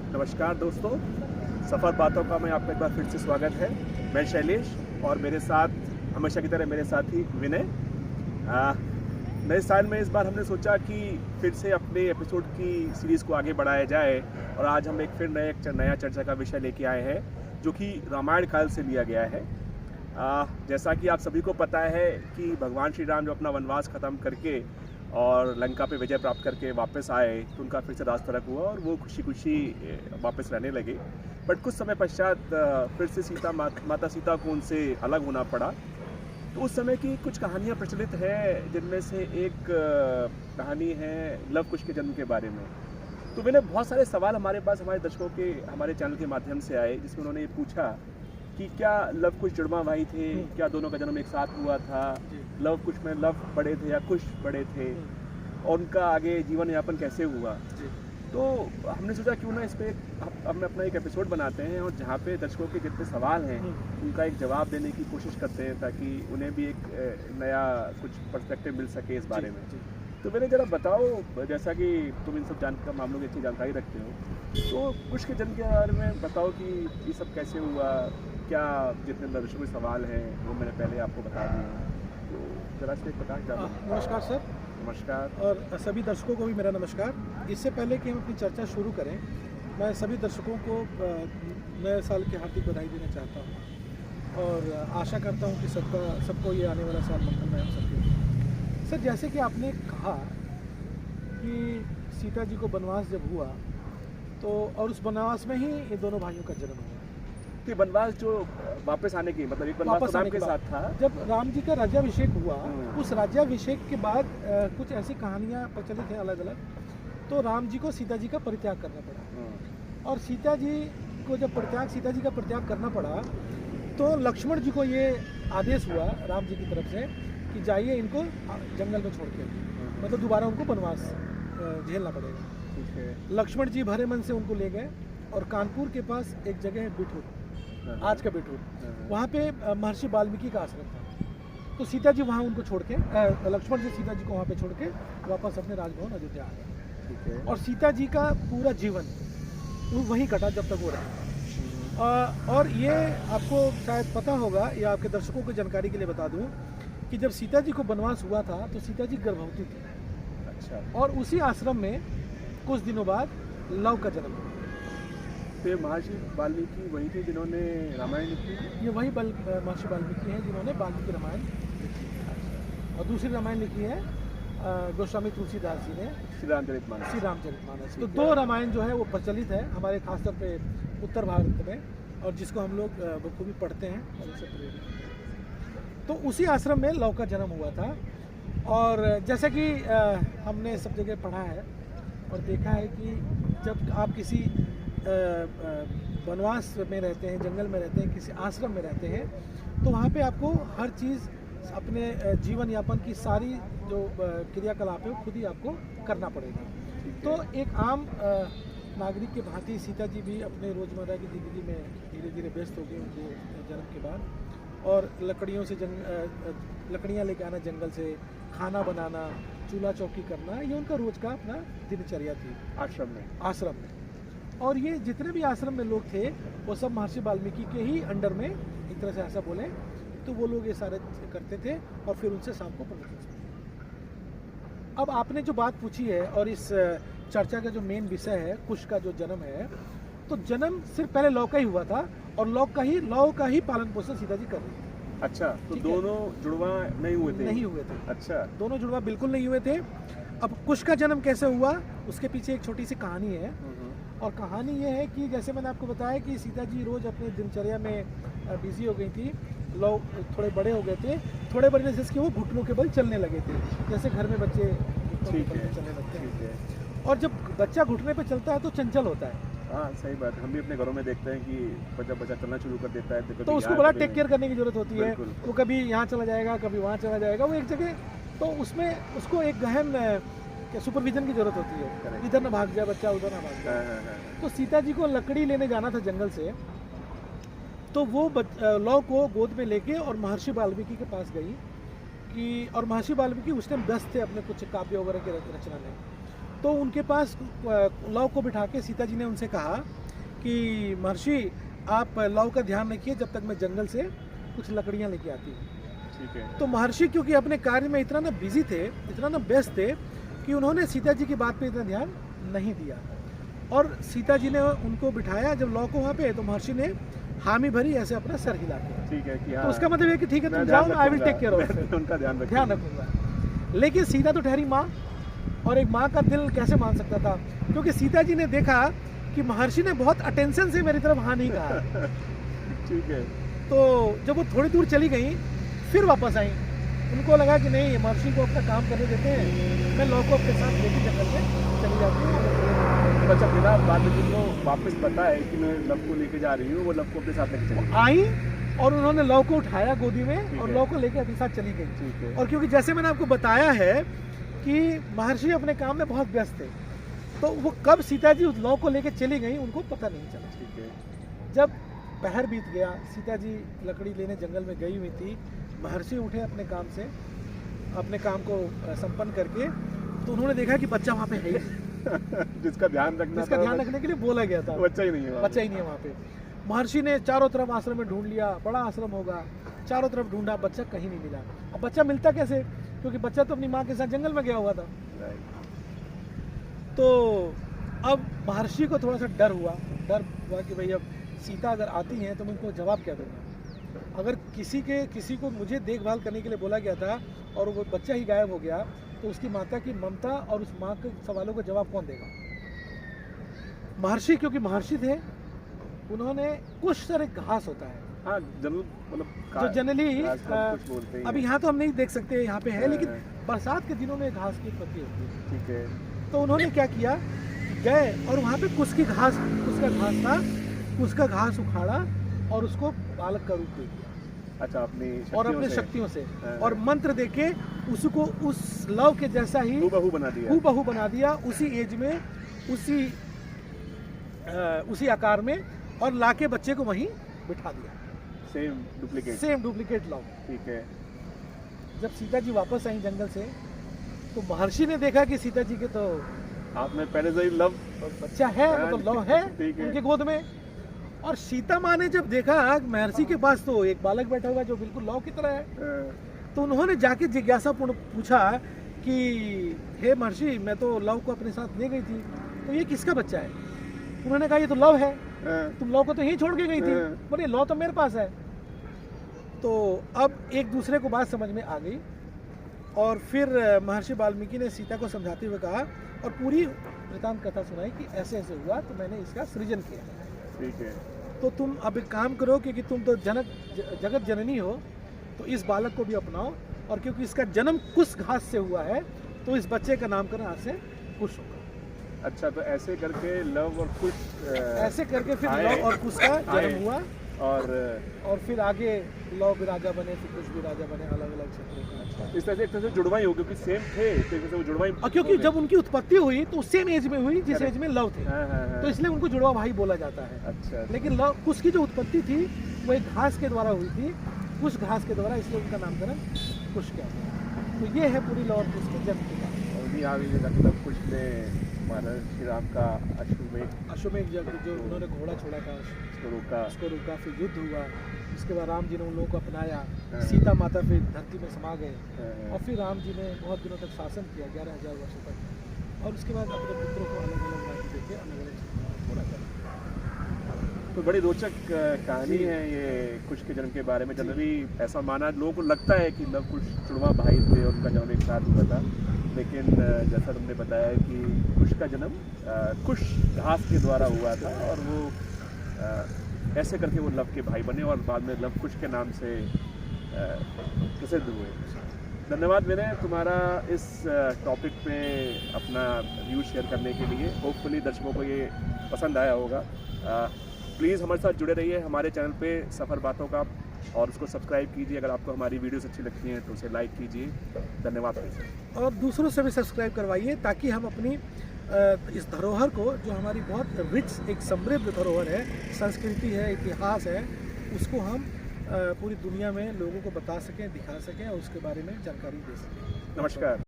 नमस्कार दोस्तों, सफ़र बातों का मैं आपका एक बार फिर से स्वागत है। मैं शैलेश और मेरे साथ हमेशा की तरह मेरे साथी विनय। नए साल में इस बार हमने सोचा कि फिर से अपने एपिसोड की सीरीज़ को आगे बढ़ाया जाए और आज हम एक फिर नया चर्चा का विषय लेके आए हैं जो कि रामायण काल से लिया गया है। जैसा कि आप सभी को पता है कि भगवान श्री राम जो अपना वनवास ख़त्म करके और लंका पे विजय प्राप्त करके वापस आए तो उनका फिर से राजतरक हुआ और वो खुशी खुशी वापस रहने लगे। बट कुछ समय पश्चात फिर से माता सीता को उनसे अलग होना पड़ा। तो उस समय की कुछ कहानियाँ प्रचलित हैं जिनमें से एक कहानी है लव कुश के जन्म के बारे में। तो मैंने बहुत सारे सवाल हमारे पास हमारे दर्शकों के हमारे चैनल के माध्यम से आए जिसमें उन्होंने ये पूछा कि क्या लव कुश जुड़वा भाई थे, क्या दोनों का जन्म एक साथ हुआ था, लव कुश में लव बड़े थे या कुश बड़े थे और उनका आगे जीवन यापन कैसे हुआ। तो हमने सोचा क्यों ना इस पर हम अपना एक एपिसोड बनाते हैं और जहाँ पे दर्शकों के जितने सवाल हैं उनका एक जवाब देने की कोशिश करते हैं ताकि उन्हें भी एक नया कुछ पर्सपेक्टिव मिल सके इस बारे में। तो मैंने ज़रा बताओ, जैसा कि तुम इन सब मामलों की अच्छी जानकारी रखते हो, तो कुश के जन्म के बारे में बताओ कि ये सब कैसे हुआ, क्या जितने दर्शकों के सवाल हैं वो मैंने पहले आपको बता दिए। तो ज़रा इस पर प्रकाश डालो। नमस्कार सर। नमस्कार। और सभी दर्शकों को भी मेरा नमस्कार। इससे पहले कि हम अपनी चर्चा शुरू करें, मैं सभी दर्शकों को नए साल की हार्दिक बधाई देना चाहता हूं और आशा करता हूं कि सबको ये आने वाला साल मंगलमय हो सके। सर, जैसे कि आपने कहा कि सीता जी को वनवास जब हुआ तो और उस वनवास में ही ये दोनों भाइयों का जन्म हुआ। तो वनवास जो वापस आने की मतलब एक वनवास राम के साथ था। जब राम जी का राज्याभिषेक हुआ, उस राज्याभिषेक के बाद कुछ ऐसी कहानियाँ प्रचलित हैं अलग अलग। तो राम जी को सीता जी का परित्याग करना पड़ा और सीता जी को जब सीता जी का परित्याग करना पड़ा तो लक्ष्मण जी को ये आदेश हुआ राम जी की तरफ से कि जाइए इनको जंगल में छोड़ के, मतलब दोबारा उनको वनवास झेलना पड़ेगा। लक्ष्मण जी भरे मन से उनको ले गए और कानपुर के पास एक जगह है बिठूर, आज का बिठूर, वहाँ पे महर्षि वाल्मीकि का आश्रम था। तो सीता जी वहाँ उनको छोड़ के लक्ष्मण जी सीता जी को वहाँ पे छोड़ के वापस अपने राजभवन अयोध्या आ गए और सीता जी का पूरा जीवन वो वहीं कटा जब तक वो रहा। और ये आपको शायद पता होगा या आपके दर्शकों को जानकारी के लिए बता दूँ कि जब सीता जी को वनवास हुआ था तो सीता जी गर्भवती थी। अच्छा। और उसी आश्रम में कुछ दिनों बाद लव का जन्म हुआ। तो महर्षि वाल्मीकि वही थे जिन्होंने रामायण लिखी? ये वही महर्षि वाल्मीकि हैं जिन्होंने वाल्मीकि रामायण लिखी है। और दूसरी रामायण लिखी है गोस्वामी तुलसीदास जी ने, श्री रामचरितमानस। तो दो रामायण जो है वो प्रचलित है हमारे खासतौर पे उत्तर भारत में और जिसको हम लोग बखूबी पढ़ते हैं और उससे प्रेरित हैं। तो उसी आश्रम में लव का जन्म हुआ था। और जैसा कि हमने सब जगह पढ़ा है और देखा है कि जब आप किसी वनवास में रहते हैं, जंगल में रहते हैं, किसी आश्रम में रहते हैं तो वहाँ पे आपको हर चीज़ अपने जीवन यापन की सारी जो क्रियाकलाप है वो खुद ही आपको करना पड़ेगा। तो एक आम नागरिक के भांति सीता जी भी अपने रोज़मर्रा की ज़िंदगी में धीरे धीरे व्यस्त हो गई उनके जन्म के बाद। और लकड़ियों से लकड़ियाँ लेके आना जंगल से, खाना बनाना, चूल्हा चौकी करना, ये उनका रोज़ का अपना दिनचर्या थी आश्रम में। और ये जितने भी आश्रम में लोग थे वो सब महर्षि वाल्मीकि के ही अंडर में, एक तरह से ऐसा बोले तो वो लोग ये सारे करते थे और फिर उनसे शाम को पढ़ते थे। अब आपने जो बात पूछी है और इस चर्चा का जो मेन विषय है कुश का जो जन्म है, तो जन्म सिर्फ पहले लव का ही हुआ था और लव का ही पालन पोषण सीता जी कर रही थी। अच्छा, तो दोनों जुड़वा नहीं हुए थे? अच्छा, दोनों जुड़वा बिल्कुल नहीं हुए थे। अब कुश का जन्म कैसे हुआ उसके पीछे एक छोटी सी कहानी है। और कहानी ये है कि जैसे मैंने आपको बताया कि सीता जी रोज़ अपने दिनचर्या में बिजी हो गई थी, लोग थोड़े बड़े हो गए थे, थोड़े बड़े जैसे कि वो घुटनों के बल चलने लगे थे, जैसे घर में बच्चे चलने लगते हैं। और जब बच्चा घुटने पे चलता है तो चंचल होता है। हाँ, सही बात है। हम भी अपने घरों में देखते हैं कि जब बच्चा चलना शुरू कर देता है तो उसको बड़ा टेक केयर करने की जरूरत होती है। वो कभी यहाँ चला जाएगा, कभी वहाँ चला जाएगा, वो एक जगह, तो उसमें उसको एक गहन सुपरविजन की जरूरत होती है, इधर ना भाग जाए बच्चा, उधर ना भाग जाए। तो सीता जी को लकड़ी लेने जाना था जंगल से, तो वो लौ को गोद में लेके और महर्षि वाल्मीकि के पास गई कि, और महर्षि वाल्मीकि उस टाइम व्यस्त थे अपने कुछ काव्य वगैरह के रचना में। तो उनके पास लव को बिठा के सीता जी ने उनसे कहा कि महर्षि आप लव का ध्यान रखिए जब तक मैं जंगल से कुछ लकड़ियाँ लेके आती हूँ। ठीक है। तो महर्षि क्योंकि अपने कार्य में इतना ना बिजी थे, इतना ना व्यस्त थे कि उन्होंने सीता जी की बात पे इतना ध्यान नहीं दिया। और सीता जी ने उनको बिठाया जब लौ को वहाँ पे, तो महर्षि ने हामी भरी ऐसे अपना सर हिला के, ठीक है कि हाँ, तो उसका मतलब है कि ठीक है तुम जाओ ना, I will take care of, उनका ध्यान रखूंगा। लेकिन सीता तो ठहरी माँ, और एक माँ का दिल कैसे मान सकता था, क्योंकि सीता जी ने देखा कि महर्षि ने बहुत अटेंशन से मेरी तरफ हाँ नहीं कहा। ठीक है। तो जब वो थोड़ी दूर चली गई फिर वापस आई, उनको लगा कि नहीं महर्षि को अपना काम करने देते हैं, मैं लौ को अपने साथ लेके जंगल में चली जाती हूँ। तो अच्छा फिर आप बाद में जिनको वापस बताए कि मैं लव को लेके जा रही हूँ, वो लव को अपने साथ लेके चली आई और उन्होंने लौ को उठाया गोदी में और लौ को लेके अपने साथ चली गई। ठीक है। और क्योंकि जैसे मैंने आपको बताया है कि महर्षि अपने काम में बहुत व्यस्त थे, तो वो कब सीता जी उस लौ को लेके चली गई उनको पता नहीं चला। ठीक है। जब पहर बीत गया, सीता जी लकड़ी लेने जंगल में गई हुई थी, महर्षि उठे अपने काम से, अपने काम को संपन्न करके, तो उन्होंने देखा कि बच्चा वहाँ पे है ही जिसका ध्यान रखने के लिए बोला गया था, बच्चा ही नहीं है, बच्चा ही नहीं है वहाँ पे। महर्षि ने चारों तरफ आश्रम में ढूंढ लिया, बड़ा आश्रम होगा, चारों तरफ ढूंढा, बच्चा कहीं नहीं मिला। अब बच्चा मिलता कैसे, क्योंकि बच्चा तो अपनी माँ के साथ जंगल में गया हुआ था। तो अब महर्षि को थोड़ा सा डर हुआ कि भाई अब सीता अगर आती हैं तो मैं उनको जवाब क्या दूंगा। अगर किसी को मुझे देखभाल करने के लिए बोला गया था और वो बच्चा ही गायब हो गया, तो उसकी माता की ममता और उस माँ के सवालों का जवाब कौन देगा। महर्षि क्योंकि महर्षि थे, उन्होंने कुछ तरह घास होता है, हाँ, मतलब जो जनरली अभी यहाँ तो हम नहीं देख सकते, यहाँ पे है, लेकिन बरसात के दिनों में घास की उत्पत्ति होती है। ठीक है। तो उन्होंने क्या किया, गए और वहाँ पे कुसका घास था, उसका घास उखाड़ा और उसको बालक का रूप दे दिया। अच्छा, अपने शक्तियों से और मंत्र देके उसको उस लव के जैसा ही हूबहू बना दिया, उसी एज में, उसी आकार में, और लाके बच्चे को वहीं बिठा दिया। Same duplicate love. ठीक है। जब सीता जी वापस आई जंगल से, तो महर्षि ने देखा कि सीता जी के तो आपने पहले से ही लव बच्चा है, मतलब लव है उनके गोद में। और सीता माँ ने जब देखा महर्षि के पास तो एक बालक बैठा हुआ जो बिल्कुल लव की तरह है, तो उन्होंने जाके जिज्ञासापूर्ण पूछा कि हे महर्षि, मैं तो लव को अपने साथ ले गई थी, तो ये किसका बच्चा है। उन्होंने कहा ये तो लव है, तुम लव को तो यहीं छोड़ के गई थी। बोले लव तो मेरे पास है। तो अब एक दूसरे को बात समझ में आ गई, और फिर महर्षि वाल्मीकि ने सीता को समझाते हुए कहा और पूरी वृतांत कथा सुनाई कि ऐसे ऐसे हुआ, तो मैंने इसका सृजन किया। ठीक है। तो तुम अब एक काम करो, क्योंकि तुम तो जगत जननी हो, तो इस बालक को भी अपनाओ, और क्योंकि इसका जन्म कुश घास से हुआ है, तो इस बच्चे का नामकरण आज से कुश होगा। अच्छा, तो ऐसे करके लव और कुश, ऐसे करके फिर लव और कुश का जन्म हुआ, और फिर आगे लव भी राजा बने, फिर कुश भी राजा बने, अलग अलग क्षेत्रों का। इस तरह से एक तरह से जुड़वाई हो, क्योंकि सेम थे, तो एक तरह से वो जुड़वाई, और क्योंकि जब उनकी उत्पत्ति हुई तो सेम एज में हुई जिस एज में लव थे, तो इसलिए उनको जुड़वा भाई बोला जाता है। अच्छा। लेकिन लव कुश की जो उत्पत्ति थी वो एक घास के द्वारा हुई थी, कुश घास के द्वारा, इसलिए उनका नामकरण कुश किया गया। तो ये है पूरी लव और कुश के जन्म की बात। कुश ने महाराज श्री राम का अश्वमेध यज्ञ, जो उन्होंने घोड़ा छोड़ा था उसको रोका, फिर युद्ध हुआ, उसके बाद राम जी ने उन लोगों को अपनाया, सीता माता फिर धरती में समा गए, और फिर राम जी ने बहुत दिनों तक शासन किया, 11,000 वर्षों तक, और उसके बाद अपने पुत्रों को अलग अलग राज्य देके अलग अलग पूरा किया। तो बड़ी रोचक कहानी है ये कुश के जन्म के बारे में। जनरली ऐसा माना लोगों को लगता है कि लव कुश जुड़वा भाई थे और उनका जन्म एक साथ हुआ था, लेकिन जैसा तुमने बताया कि कुश का जन्म कुश घास के द्वारा हुआ था, और वो ऐसे करके वो लव के भाई बने और बाद में लव कुश के नाम से प्रसिद्ध हुए। धन्यवाद विनय, तुम्हारा इस टॉपिक पे अपना व्यू शेयर करने के लिए। होपफुली दर्शकों को ये पसंद आया होगा। प्लीज़ हमारे साथ जुड़े रहिए हमारे चैनल पे सफ़र बातों का, और उसको सब्सक्राइब कीजिए। अगर आपको हमारी वीडियोस अच्छी लगती हैं तो उसे लाइक कीजिए। धन्यवाद। और दूसरों से भी सब्सक्राइब करवाइए, ताकि हम अपनी इस धरोहर को, जो हमारी बहुत रिच एक समृद्ध धरोहर है, संस्कृति है, इतिहास है, उसको हम पूरी दुनिया में लोगों को बता सकें, दिखा सकें और उसके बारे में जानकारी दे सकें। नमस्कार।